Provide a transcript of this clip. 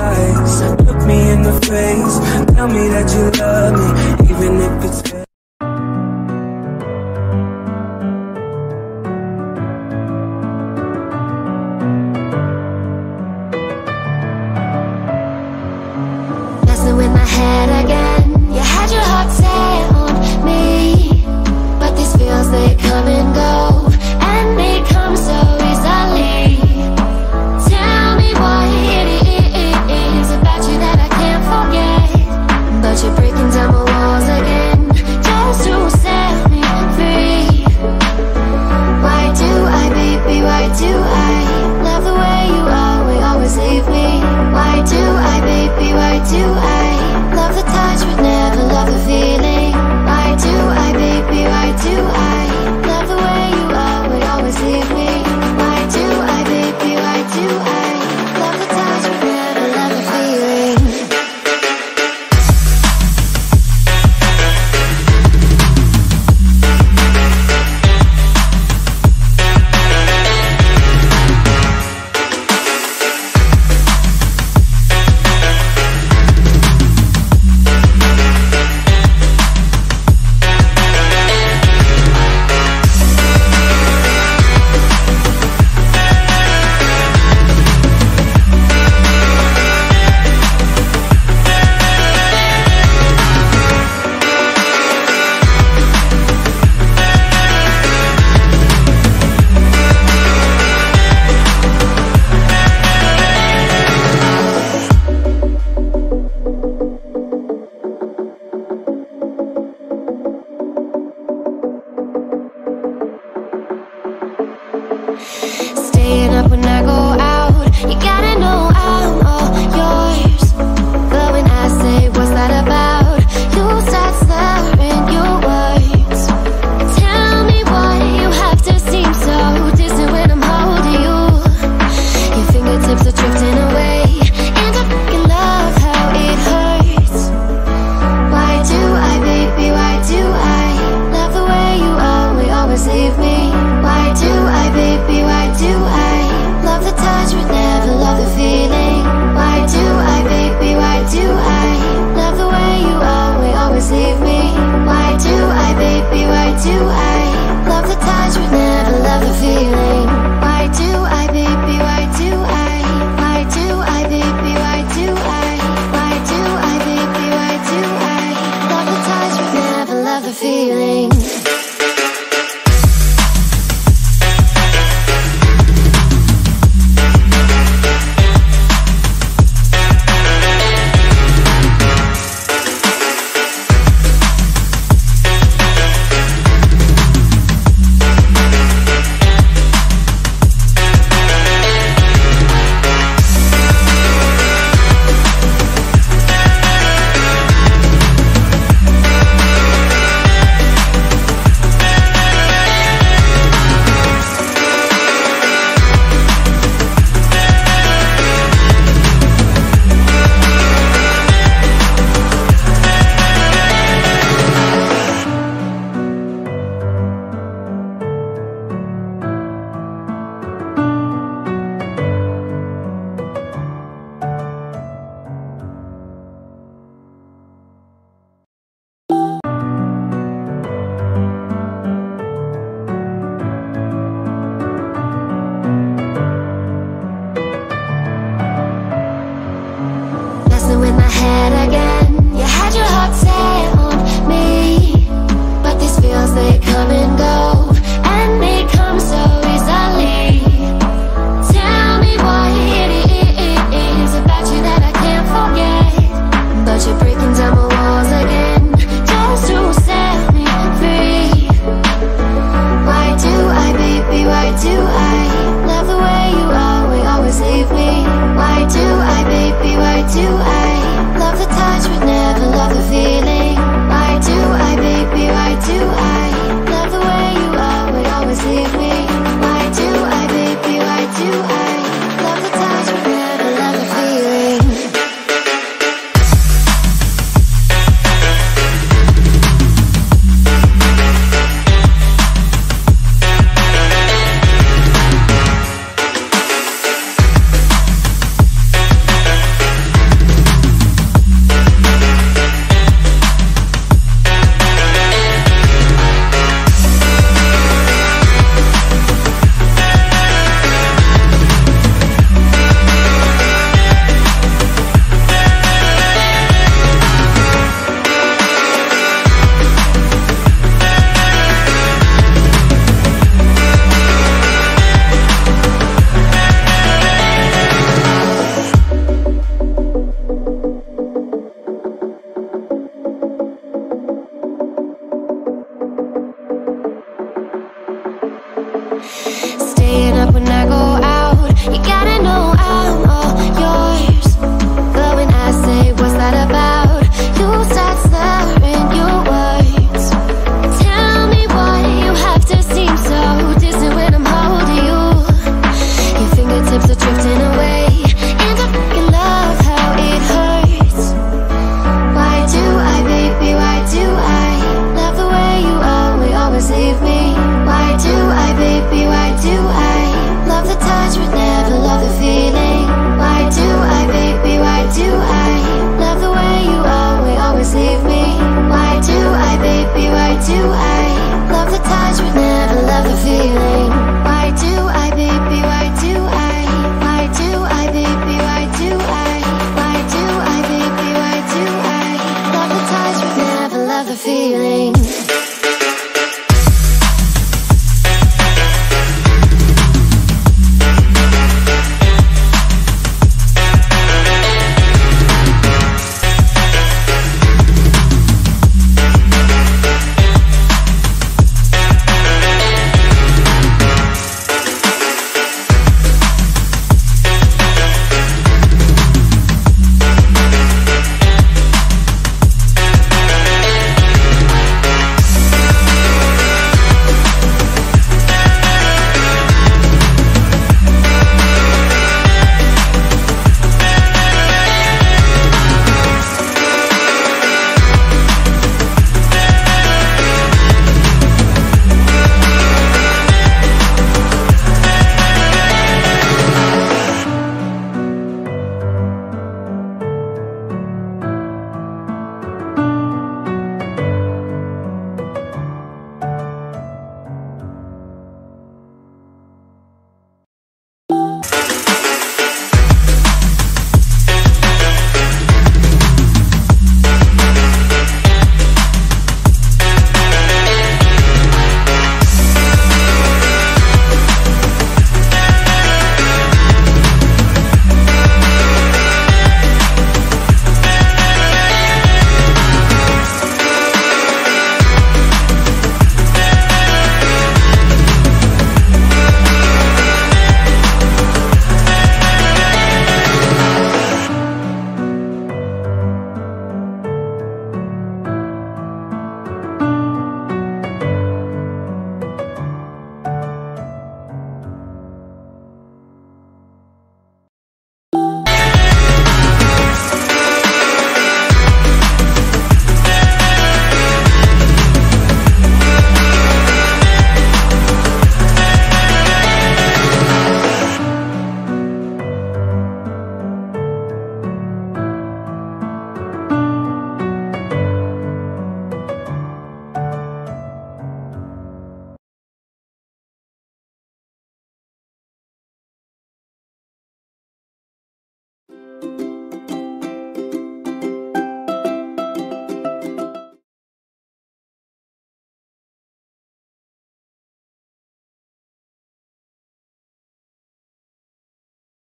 eyes, look me in the face, tell me that you love me, even if it's fake. With my head again, you had your heart set on me, but these feels, they come and go, and they come so easily. Tell me what it is about you that I can't forget, but you're breaking down my walls again, just to set me free. Why do I, baby, why do I love the way you always leave me? Why do I, baby, why do I love the touch but never love the feeling? Why do I, baby, why do I love the way you always leave me? Why do I, baby, why do I love the touch but never love the feeling? Staying up when I go out, you gotta know I'm all yours. But when I say what's that about, you start slurring your words. Tell me why you have to seem so distant when I'm holding you. Your fingertips are drifting away, and I fucking love how it hurts. Why do I, baby, why do I love the way you always leave me? Why do I, baby, why do I love the touch but never love the feeling? Why do I, baby, why do I love the way you always leave me? Why do I, baby, why do I love the touch but never love the feeling? Why do I, baby, why do I? Why do I, baby, why do I? Why do I, baby, why do I love the touch but never love the feeling? With my head again,